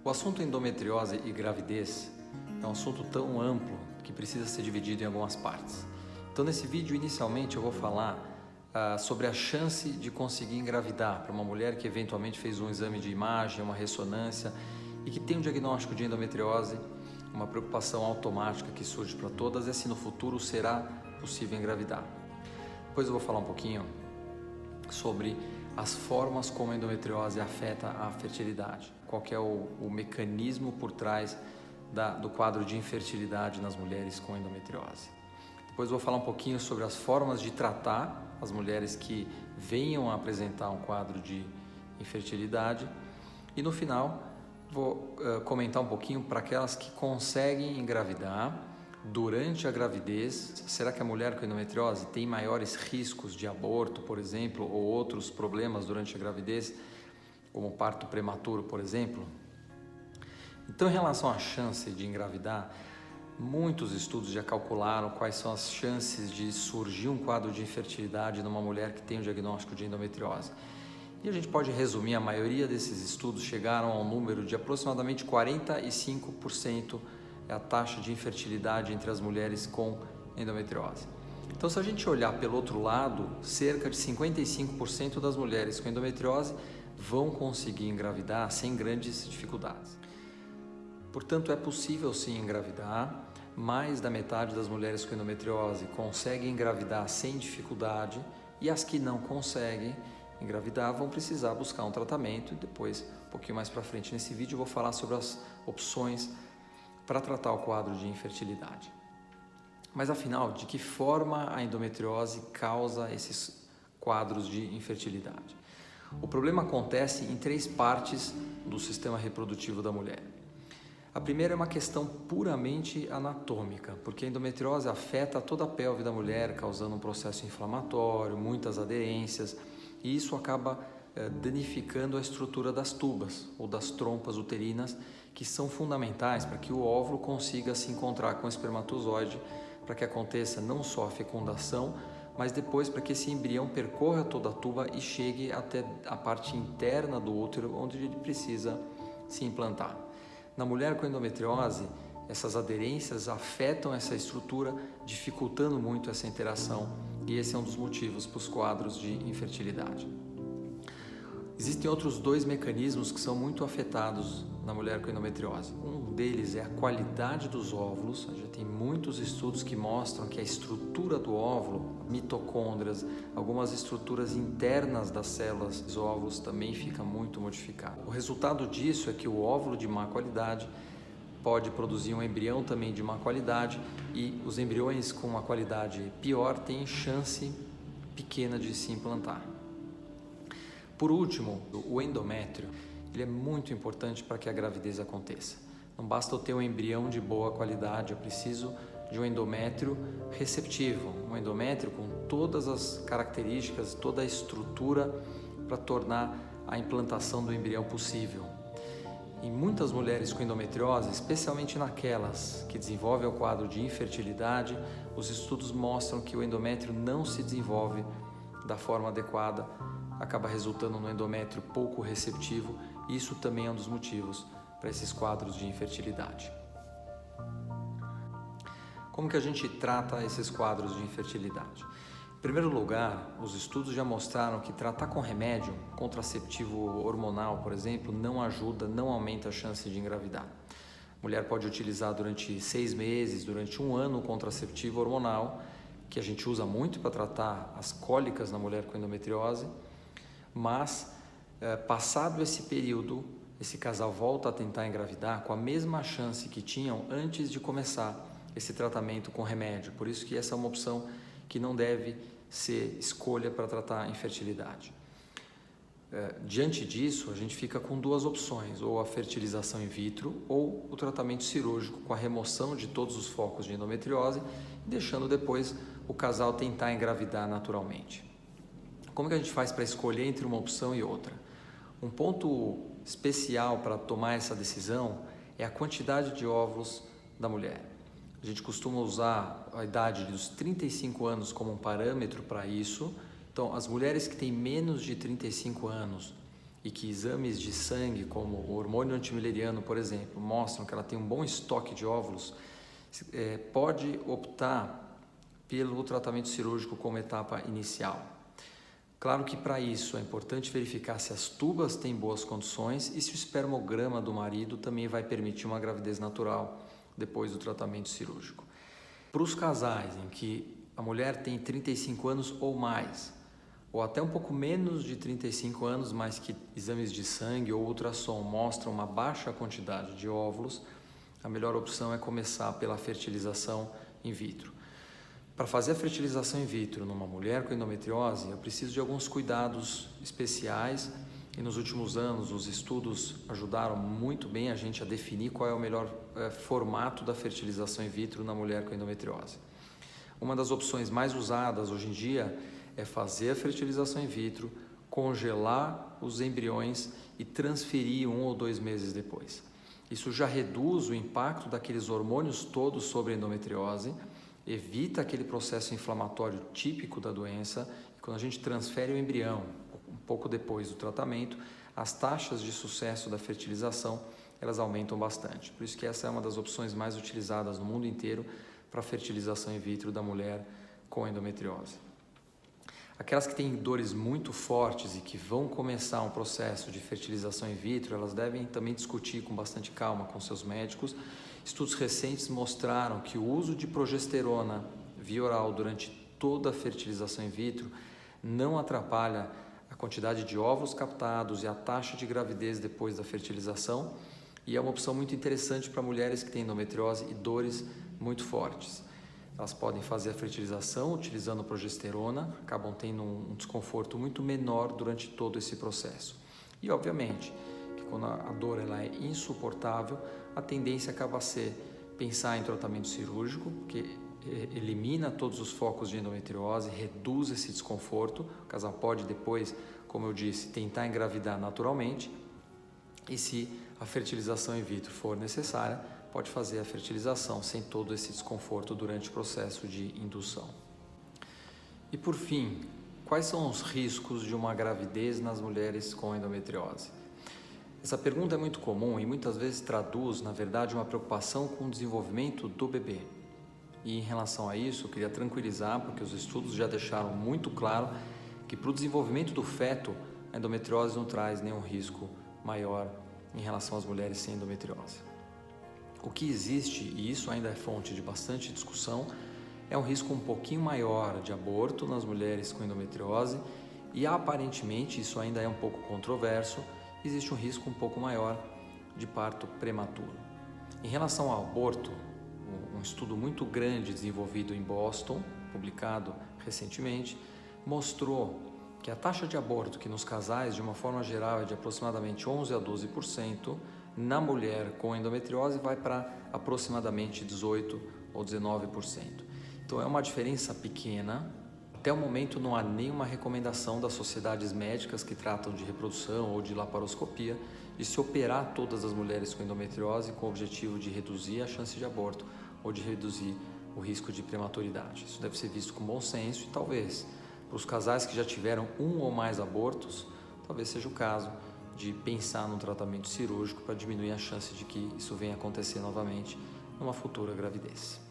O assunto endometriose e gravidez é um assunto tão amplo que precisa ser dividido em algumas partes. Então, nesse vídeo, inicialmente, eu vou falar sobre a chance de conseguir engravidar para uma mulher que eventualmente fez um exame de imagem, uma ressonância e que tem um diagnóstico de endometriose. Uma preocupação automática que surge para todas é se no futuro será possível engravidar. Depois eu vou falar um pouquinho sobre as formas como a endometriose afeta a fertilidade, qual que é o mecanismo por trás do quadro de infertilidade nas mulheres com endometriose. Depois eu vou falar um pouquinho sobre as formas de tratar as mulheres que venham a apresentar um quadro de infertilidade e no final vou comentar um pouquinho para aquelas que conseguem engravidar durante a gravidez. Será que a mulher com endometriose tem maiores riscos de aborto, por exemplo, ou outros problemas durante a gravidez, como parto prematuro, por exemplo? Então, em relação à chance de engravidar, muitos estudos já calcularam quais são as chances de surgir um quadro de infertilidade numa mulher que tem o diagnóstico de endometriose. E a gente pode resumir, a maioria desses estudos chegaram ao número de aproximadamente 45% é a taxa de infertilidade entre as mulheres com endometriose. Então, se a gente olhar pelo outro lado, cerca de 55% das mulheres com endometriose vão conseguir engravidar sem grandes dificuldades. Portanto, é possível sim engravidar. Mais da metade das mulheres com endometriose conseguem engravidar sem dificuldade e as que não conseguem engravidar vão precisar buscar um tratamento. E depois, um pouquinho mais para frente nesse vídeo, eu vou falar sobre as opções para tratar o quadro de infertilidade. Mas afinal, de que forma a endometriose causa esses quadros de infertilidade? O problema acontece em 3 partes do sistema reprodutivo da mulher. A primeira é uma questão puramente anatômica, porque a endometriose afeta toda a pelve da mulher, causando um processo inflamatório, muitas aderências, e isso acaba danificando a estrutura das tubas ou das trompas uterinas, que são fundamentais para que o óvulo consiga se encontrar com o espermatozoide, para que aconteça não só a fecundação, mas depois para que esse embrião percorra toda a tuba e chegue até a parte interna do útero, onde ele precisa se implantar. Na mulher com endometriose, essas aderências afetam essa estrutura, dificultando muito essa interação, e esse é um dos motivos para os quadros de infertilidade. Existem outros 2 mecanismos que são muito afetados na mulher com endometriose. Um deles é a qualidade dos óvulos. Já tem muitos estudos que mostram que a estrutura do óvulo, mitocôndrias, algumas estruturas internas das células dos óvulos também fica muito modificada. O resultado disso é que o óvulo de má qualidade pode produzir um embrião também de má qualidade, e os embriões com uma qualidade pior têm chance pequena de se implantar. Por último, o endométrio, ele é muito importante para que a gravidez aconteça. Não basta eu ter um embrião de boa qualidade, eu preciso de um endométrio receptivo, um endométrio com todas as características, toda a estrutura para tornar a implantação do embrião possível. Em muitas mulheres com endometriose, especialmente naquelas que desenvolvem o quadro de infertilidade, os estudos mostram que o endométrio não se desenvolve da forma adequada, acaba resultando no endométrio pouco receptivo, e isso também é um dos motivos para esses quadros de infertilidade. Como que a gente trata esses quadros de infertilidade? Em primeiro lugar, os estudos já mostraram que tratar com remédio contraceptivo hormonal, por exemplo, não ajuda, não aumenta a chance de engravidar. A mulher pode utilizar durante 6 meses, durante 1 ano, o contraceptivo hormonal, que a gente usa muito para tratar as cólicas na mulher com endometriose, mas passado esse período, esse casal volta a tentar engravidar com a mesma chance que tinham antes de começar esse tratamento com remédio. Por isso que essa é uma opção que não deve ser escolha para tratar a infertilidade. Diante disso, a gente fica com 2 opções, ou a fertilização in vitro ou o tratamento cirúrgico com a remoção de todos os focos de endometriose, deixando depois o casal tentar engravidar naturalmente. Como que a gente faz para escolher entre uma opção e outra? Um ponto especial para tomar essa decisão é a quantidade de óvulos da mulher. A gente costuma usar a idade dos 35 anos como um parâmetro para isso. Então, as mulheres que têm menos de 35 anos e que exames de sangue, como o hormônio antimileriano, por exemplo, mostram que ela tem um bom estoque de óvulos, pode optar pelo tratamento cirúrgico como etapa inicial. Claro que para isso é importante verificar se as tubas têm boas condições e se o espermograma do marido também vai permitir uma gravidez natural depois do tratamento cirúrgico. Para os casais em que a mulher tem 35 anos ou mais, ou até um pouco menos de 35 anos, mas que exames de sangue ou ultrassom mostram uma baixa quantidade de óvulos, a melhor opção é começar pela fertilização in vitro. Para fazer a fertilização in vitro numa mulher com endometriose, eu preciso de alguns cuidados especiais e nos últimos anos os estudos ajudaram muito bem a gente a definir qual é o melhor formato da fertilização in vitro na mulher com endometriose. Uma das opções mais usadas hoje em dia é fazer a fertilização in vitro, congelar os embriões e transferir 1 ou 2 meses depois. Isso já reduz o impacto daqueles hormônios todos sobre a endometriose, evita aquele processo inflamatório típico da doença e quando a gente transfere o embrião um pouco depois do tratamento, as taxas de sucesso da fertilização elas aumentam bastante. Por isso que essa é uma das opções mais utilizadas no mundo inteiro para a fertilização in vitro da mulher com endometriose. Aquelas que têm dores muito fortes e que vão começar um processo de fertilização in vitro, elas devem também discutir com bastante calma com seus médicos. Estudos recentes mostraram que o uso de progesterona via oral durante toda a fertilização in vitro não atrapalha a quantidade de óvulos captados e a taxa de gravidez depois da fertilização e é uma opção muito interessante para mulheres que têm endometriose e dores muito fortes. Elas podem fazer a fertilização utilizando progesterona, acabam tendo um desconforto muito menor durante todo esse processo. E, obviamente, que quando a dor ela é insuportável, a tendência acaba a ser pensar em tratamento cirúrgico, que elimina todos os focos de endometriose, reduz esse desconforto. O casal pode depois, como eu disse, tentar engravidar naturalmente. E se a fertilização in vitro for necessária, pode fazer a fertilização sem todo esse desconforto durante o processo de indução. E por fim, quais são os riscos de uma gravidez nas mulheres com endometriose? Essa pergunta é muito comum e muitas vezes traduz, na verdade, uma preocupação com o desenvolvimento do bebê. E em relação a isso, eu queria tranquilizar, porque os estudos já deixaram muito claro que para o desenvolvimento do feto, a endometriose não traz nenhum risco maior em relação às mulheres sem endometriose. O que existe, e isso ainda é fonte de bastante discussão, é um risco um pouquinho maior de aborto nas mulheres com endometriose e aparentemente, isso ainda é um pouco controverso, existe um risco um pouco maior de parto prematuro. Em relação ao aborto, um estudo muito grande desenvolvido em Boston, publicado recentemente, mostrou que a taxa de aborto, que nos casais de uma forma geral é de aproximadamente 11 a 12%, na mulher com endometriose vai para aproximadamente 18 ou 19%. Então é uma diferença pequena. Até o momento não há nenhuma recomendação das sociedades médicas que tratam de reprodução ou de laparoscopia de se operar todas as mulheres com endometriose com o objetivo de reduzir a chance de aborto ou de reduzir o risco de prematuridade. Isso deve ser visto com bom senso e talvez para os casais que já tiveram um ou mais abortos, talvez seja o caso de pensar num tratamento cirúrgico para diminuir a chance de que isso venha a acontecer novamente numa futura gravidez.